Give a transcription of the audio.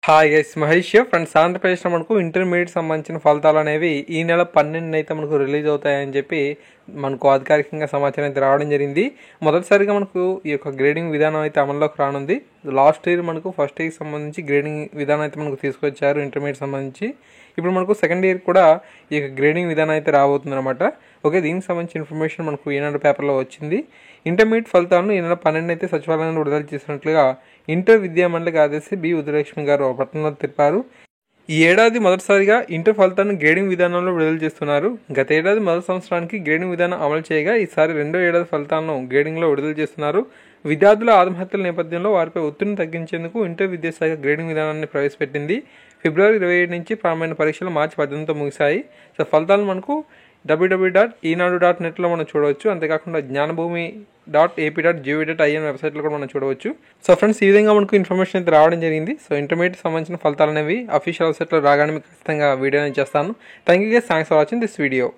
Hi guys, Mahesh friends. ఆంధ్రప్రదేశ్లో మనకు intermediate సంబంధించిన ఫలితాలు అనేవి ఈ నెల 12 అయితే మనకు రిలీజ్ అవుతాయని చెప్పి మనకు అధికారికంగా సమాచారం అయితే రావడం జరిగింది. మొదటిసారిగా మనకు ఈ యొక్క గ్రేడింగ్ విధానం అయితే అమల్లోకి రానుంది. లాస్ట్ ఇయర్ మనకు ఫస్ట్ ఇయర్కి సంబంధించి గ్రేడింగ్ విధానం అయితే మనకు తీసుకొచ్చారు ఇంటర్మీడియట్ సంబంధించి. ఇప్పుడు మనకు సెకండ్ ఇయర్ కూడా ఈ యొక్క గ్రేడింగ్ విధానం అయితే రాబోతుంది అనమాట. ఓకే, దీనికి సంబంధించిన ఇన్ఫర్మేషన్ మనకు ఈనాడు పేపర్లో వచ్చింది. ఇంటర్మీడియట్ ఫలితాలను ఈ నెల 12 అయితే సచివాలయంలో విడుదల చేసినట్లుగా ఇంటర్ విద్యామండలి కార్యదర్శి బి ఉదయలక్ష్మి గారు ఒక ప్రకటనలో తెలిపారు. ఈ ఏడాది మొదటిసారిగా ఇంటర్ ఫలితాలను గ్రేడింగ్ విధానంలో విడుదల చేస్తున్నారు. గత ఏడాది మొదటి సంవత్సరానికి గ్రేడింగ్ విధానం అమలు చేయగా ఈసారి రెండో ఏడాది ఫలితాలను గ్రేడింగ్లో విడుదల చేస్తున్నారు. విద్యార్థుల ఆత్మహత్యల నేపథ్యంలో వారిపై ఒత్తిడిని తగ్గించేందుకు ఇంటర్ విద్యాశాఖ గ్రేడింగ్ విధానాన్ని ప్రవేశపెట్టింది. ఫిబ్రవరి 27 నుంచి ప్రారంభమైన పరీక్షలు మార్చి 18తో ముగిశాయి. సో ఫలితాలు మనకు www.enadu.netలో మనం చూడవచ్చు. అంతేకాకుండా జ్ఞానభూమి.ap.gov.in వెబ్సైట్లో కూడా మనం చూడవచ్చు. సో ఫ్రెండ్స్, ఈ విధంగా మనకు ఇన్ఫర్మేషన్ అయితే రావడం జరిగింది. సో ఇంటర్మీడియట్ సంబంధించిన ఫలితాలు అనేవి అఫీషియల్ వెబ్సైట్లో రాగానే మీకు ఖచ్చితంగా వీడియో చేస్తాను. Thank you guys, thanks for watching this video.